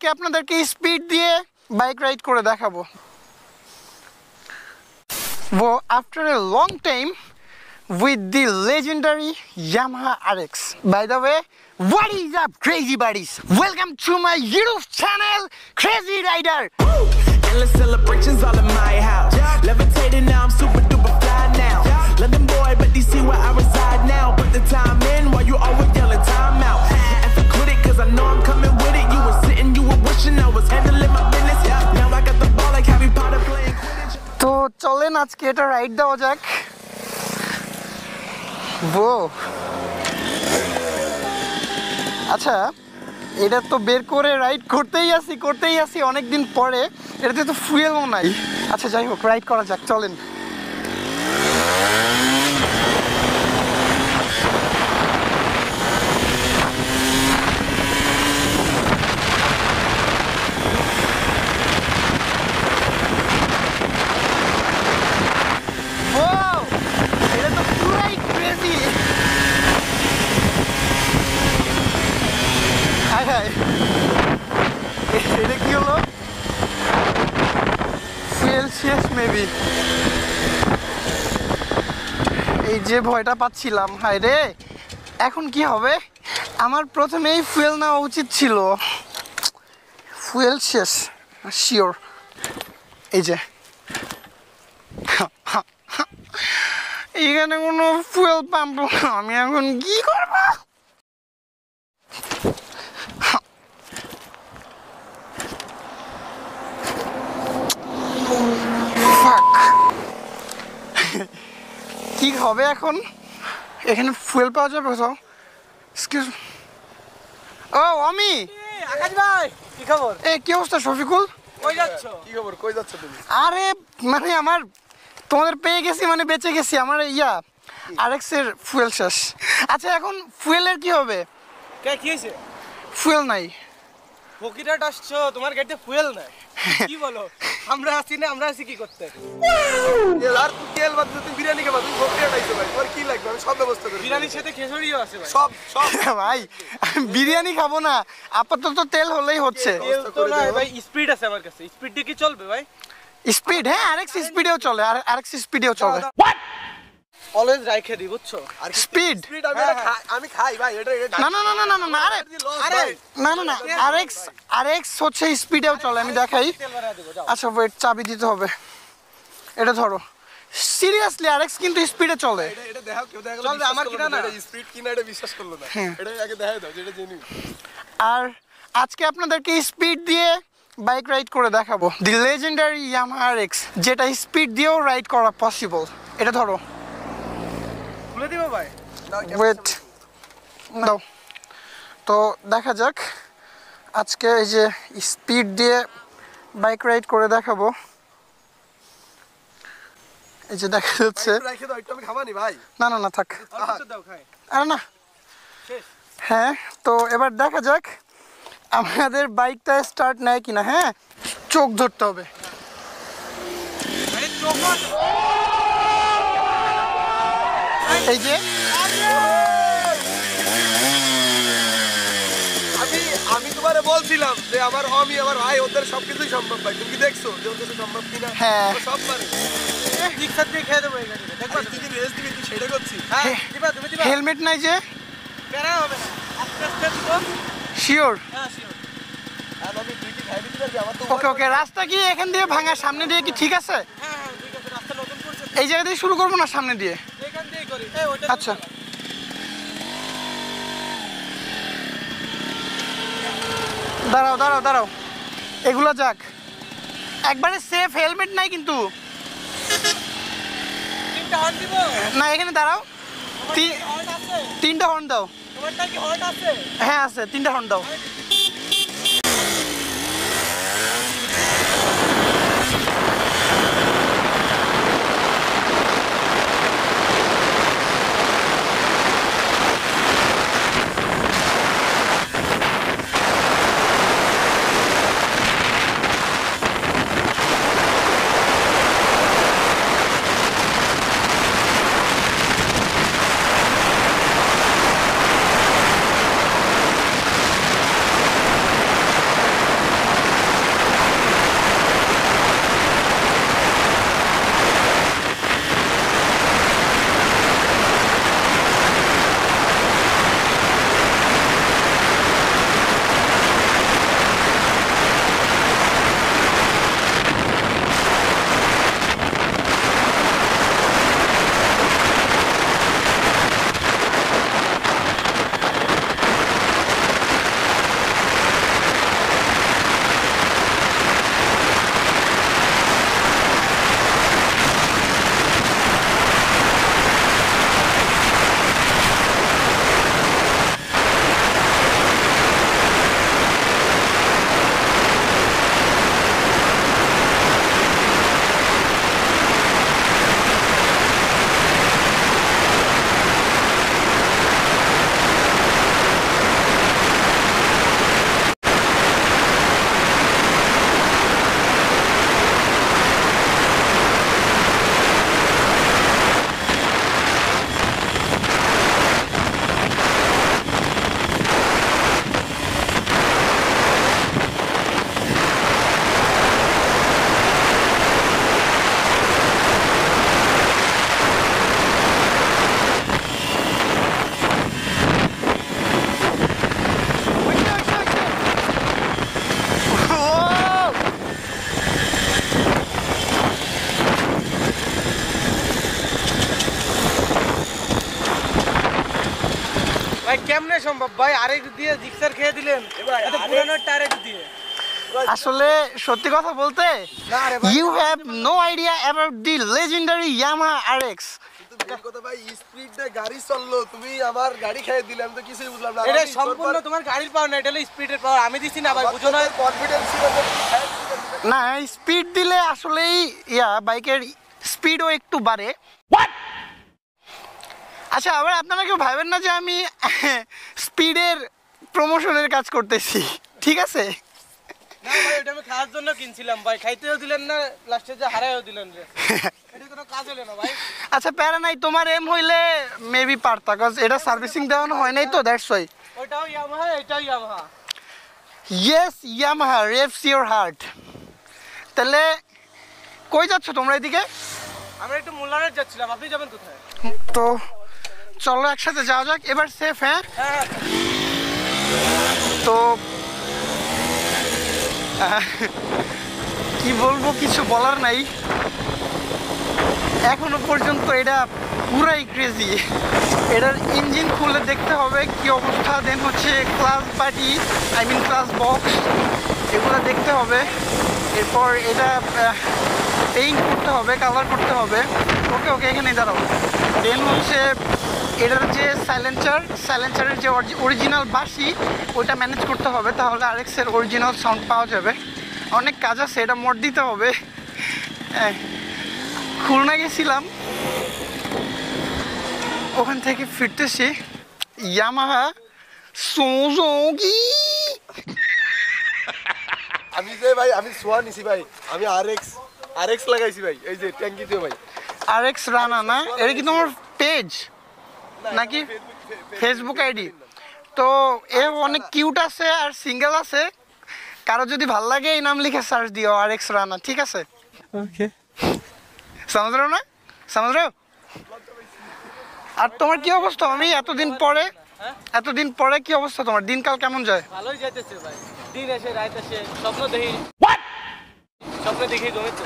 আজকে আপনাদেরকে স্পিড দিয়ে বাইক রাইড করে দেখাবো। After a long time with the legendary Yamaha RX. By the way, what is up crazy buddies? Welcome to my YouTube channel Crazy Rider. Endless celebrations all in my house. Levitating now, I'm super duper fly now. London boy, but DC where I reside now. Put the time in while you always yelling time out. And for quit it, cause I know I'm coming with it. You were sitting, you were wishing I was handling my business. Now I got the ball like Harry Potter playing Quidditch. তো চলেন আজকে এটা ride দেওয়া যাক। আচ্ছা, এটা তো বের করে রাইড করতেই আসি অনেকদিন পরে। এটাতে তো ফুয়েলও নাই। আচ্ছা যাই হোক, রাইড করা যাক, চলেন। এটা কি হলো? ফুয়েল শেষ মেবি। এই যে ভয়টা পাচ্ছিলাম, হায় রে এখন কি হবে? আমার প্রথমেই ফুয়েল নেওয়া উচিত ছিল। ফুয়েল শেষ শিওর। এই যে এখানে কোনো ফুয়েল পাম্প, আমি এখন কি করবো? কি হবে এখন? এখানে ফুয়েল পাওয়া যাবে কোথাও? এক্সকিউজ, ও আমি আকাশ ভাই, কি খবর? কি অবস্থা শফিকুল? কই যাচ্ছ? কি খবর, কই যাচ্ছ তুমি? আরে মানে আমার তোমাদের পেয়ে গেছি, মানে বেঁচে গেছি। আমার আরএক্স এর ফুয়েল শেষ। আচ্ছা এখন ফুয়েলের কি হবে? কি হয়েছে? ফুয়েল নাই। ফকিরাট আসছো, তোমার গাড়িতে ফুয়েল নাই? কি বলো? আমরা আছি কি করতে? আর তুই তেল বাদ দিয়ে তুমি বিরিয়ানি খাবা, তুমি ফকিরাট আইছো ভাই, তোমার কি লাগবে? আমি সব ব্যবস্থা করি। বিরিয়ানির সাথে খেজুরিও আছে ভাই। সব ভাই আমি বিরিয়ানি খাবো না, আপাতত তেল হলেই হচ্ছে। তেল তো না ভাই, স্পিড আছে আমার কাছে। স্পিড দিয়ে কি চলবে ভাই? স্পিড, হ্যাঁ আরএক্স স্পিডেও চলে, আরএক্স স্পিডেও চলে। অলওয়েজ রাইখে দি, বুঝছো? আর স্পিড স্পিড আমি খাই ভাই, এটা না না না না না না, আরে না না না, আরএক্স হচ্ছে স্পিডেও চলে। আমি দেখাই। তেল ভরা দেবো, যাও। আচ্ছা ওয়েট, চাবি দিতে হবে। এটা ধরো, সিরিয়াসলি আরএক্স কিন্তু স্পিডে চলে। এটা দেখাও, কেউ দেখা গেল চলবে, আমার কিনা না। এটা স্পিড কিনা, এটা বিশ্বাস করলো না। এটা আগে দেখাই দাও যেটা জেনুইন। আর আজকে আপনাদেরকে স্পিড দিয়ে বাইক রাইড করে দেখাবো, দি লেজেন্ডারি ইয়ামাহা আরএক্স, যেটা স্পিড দিয়েও রাইড করা পসিবল। এটা ধরো, খুলে দিবো ভাই? ওয়েট দাও। তো দেখা যাক আজকে এই যে স্পিড দিয়ে বাইক রাইড করে দেখাবো। এই যে দেখা যাচ্ছে। রাখে দাও, একটু আমি খাবানি ভাই। না না না থাক, অল্প দাও, খাই। আরে না। শেষ। হ্যাঁ, তো এবার দেখা যাক আমাদের বাইকটা স্টার্ট নেয় কিনা। হ্যাঁ, চোখ ধরতে হবে। আরে চোখ, এই যে আমি তোমারে বলছিলাম যে আমার ভাই ওদের সবকিছুই সম্ভব ভাই। তুমি কি দেখছো যে ওদের সম্ভব কিনা? হ্যাঁ। ও সব পারে। রিক্সা দিয়ে খেয়ে দেবো এই গাড়িতে, দেখবা? তুই কি রেস দিবি, তুই সেটা করছিস? হ্যাঁ, দিবা, তুমি দিবা। হেলমেট নাই যে? প্যারা হবে না, আস্তে আস্তে দিবো। শিওর? হ্যাঁ, শিওর। আর আমি তুই কি খাই দিতে পারবি? আমার তো ওকে ওকে, রাস্তা কি এখান দিয়ে ভাঙা, সামনে দিয়ে কি ঠিক আছে? হ্যাঁ হ্যাঁ, ঠিক আছে, রাস্তা নতুন করছে, এই জায়গা দিয়ে শুরু করবো না সামনে দিয়ে? এখান দিয়েই করি। এই ওইটা আচ্ছা দাঁড়াও দাঁড়াও দাঁড়াও, এগুলো যাক একবারে সেফ। হেলমেট নাই কিন্তু। তিনটা হর্ন দিব না, এখানে দাঁড়াও। হর্ন আছে? তিনটা হর্ন দাও। তোমারটা কি হর্ন আছে? হ্যাঁ আছে, তিনটা হর্ন দাও। ভাই কেমনে সম্ভব ভাই? আরেক দিয়ে জিক্সার খেয়ে দিলেন এত পুরানো টায়ার দিয়ে। আসলে সত্যি কথা বলতে না রে ভাই, you have no idea about the legendary Yamaha RX। কিন্তু মেন কথা ভাই স্পিডে গাড়ি চললো, তুমি আমার গাড়ি খেয়ে দিলে, আমি তো কিছুই বুঝলাম না। এটা সম্পূর্ণ তোমার গাড়ির পাওয়ার না, এটা হলো স্পিডের পাওয়ার। আমি দিছি না ভাই, বুঝো না? কনফিডেন্স ছিল যে তুমি খেয়ে দিলে। না, স্পিড দিলে আসলেই বাইকের স্পিডও একটু বাড়ে। আচ্ছা, আবার আপনারা কেউ ভাবেন না যে আমি স্পিডের প্রমোশনের কাজ করতেছি, ঠিক আছে? না ভাই, এটা আমি খাওয়ার জন্য কিনছিলাম ভাই, খাইতেও দিলেন না, লাস্টে যে হারাইও দিলেন রে। এটা কোনো কাজ হলো না ভাই। আচ্ছা, প্যারা নাই, তোমার এম হইলে মেবি পারতা, কজ এটা সার্ভিসিং দেওয়ানো হয় নাই তো, দ্যাটস ওয়াই। ওইটাও ইয়ামাহা, এটাও Yamaha. Yes, Yamaha revs your heart. তাহলে কই যাচ্ছ তোমরা এদিকে? আমরা একটু মোল্লারহাট যাচ্ছিলাম, আপনি যাবেন কোথায়? তো চলো একসাথে যাওয়া যাক, এবার সেফ। হ্যাঁ, হ্যাঁ তো কি বলবো, কিছু বলার নাই। এখনো পর্যন্ত এটা পুরাই ক্রেজি। এটার ইঞ্জিন খুলে দেখতে হবে কি অবস্থা, দেন হচ্ছে ক্লাস বাটি, ক্লাস বক্স, এগুলো দেখতে হবে। এরপর এটা পেইন্ট করতে হবে, কালার করতে হবে। ওকে ওকে, এখানে দাঁড়াও। দেন হচ্ছে এটার যে সাইলেন্সারের যে অরিজিনাল বাঁশি, ওইটা ম্যানেজ করতে হবে, তাহলে RX-এর অরিজিনাল সাউন্ড পাওয়া যাবে। অনেক কাজ আছে, এটা মোড দিতে হবে। খুলনা গেছিলাম, ওখান থেকে ফিরতেছি, ইয়ামাহা সুজুকি। আমি যে ভাই, আমি সোয়া নিছি ভাই, আমি RX লাগাইছি ভাই, এই যে ট্যাঙ্কিতে ভাই। RX রানা না? এটা কি তোমার পেজ নাকি ফেসবুক আইডি? তো এ অনেক কিউট আছে আর সিঙ্গেল আছে, কারো যদি ভাল লাগে এই নাম লিখে সার্চ দিও, RX রানা, ঠিক আছে? ওকে, समझ रहे हो ना, समझ रहे हो? আর তোমার কি অবস্থা? আমি এতদিন পরে কি অবস্থা তোমার? দিনকাল কেমন যায়? ভালোই যাইতেছে ভাই, দিন আসে রাত আসে, স্বপ্ন দেখি ঘুমাইতে,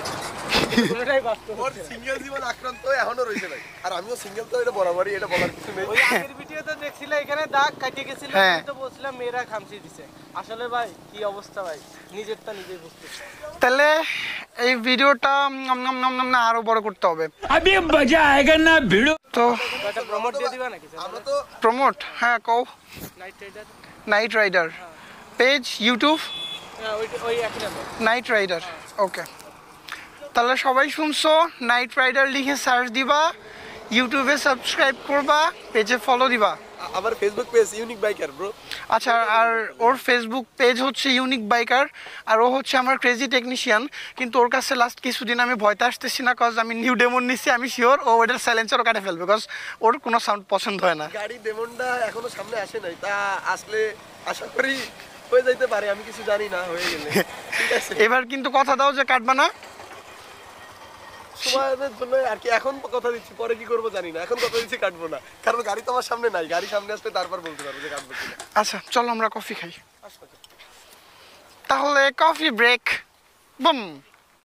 কোনোটাই বাস্তব ওর হচ্ছে না। সিঙ্গেল জীবন আক্রান্ত এখনো রয়েছে ভাই, আর আমিও সিঙ্গেল, তো এটা বরাবরই, এটা বলার কিছু নেই। ওই আগের ভিডিওতে দেখছিলে এখানে দাগ কাটিয়ে গেছিল, হ্যাঁ। তো বলছিলাম মেয়েরা খামচি দিছে। আসলে ভাই কি অবস্থা ভাই, নিজেরটা নিজেই বুঝতেছি। তাহলে এই ভিডিওটা না আরো বড় করতে হবে। তো একটা প্রমোট দিয়ে দিবা নাকি? আমরা তো প্রমোট, হ্যাঁ কও। নাইট রাইডার পেজ, ইউটিউব হ্যাঁ, ওই একই নাম্বার। নাইট রাইডার, ওকে। তাহলে সবাই শুনছো, নাইট রাইডার লিখে সার্চ দিবা, ইউটিউবে সাবস্ক্রাইব করবা, পেজে ফলো দিবা। আমার Facebook page unique biker bro. আচ্ছা, আর ওর ফেসবুক পেজ হচ্ছে ইউনিক বাইকার, আর ও হচ্ছে আমার ক্রেজি টেকনিশিয়ান। কিন্তু ওর কাছে লাস্ট কিছুদিন আমি ভয়তে আসতেছি না, কজ আমি নিউ ডেমন নিচ্ছি, আমি শিওর ও ওটার সাইলেন্সারও কাটে ফেলবে, বিকজ ওর কোনো সাউন্ড পছন্দ হয় না। গাড়ি ডেমনটা এখনো সামনে আসে নাই, তা আসলে আশা করি হয়ে যাইতে পারে, আমি কিছু জানি না, হয়ে গেলে ঠিক আছে। এবার কিন্তু কথা দাও যে কাটবা না। সময়ের জন্য আর কি, এখন কথা দিচ্ছি, পরে কি করবো জানি না, এখন কথা দিচ্ছি কাটবো না, কারণ গাড়ি তো আমার সামনে নাই, গাড়ি সামনে আসলে তারপর বলতে পারবো যে কাটবো কিনা। আচ্ছা চলো আমরা কফি খাই, তাহলে কফি ব্রেক, বুম।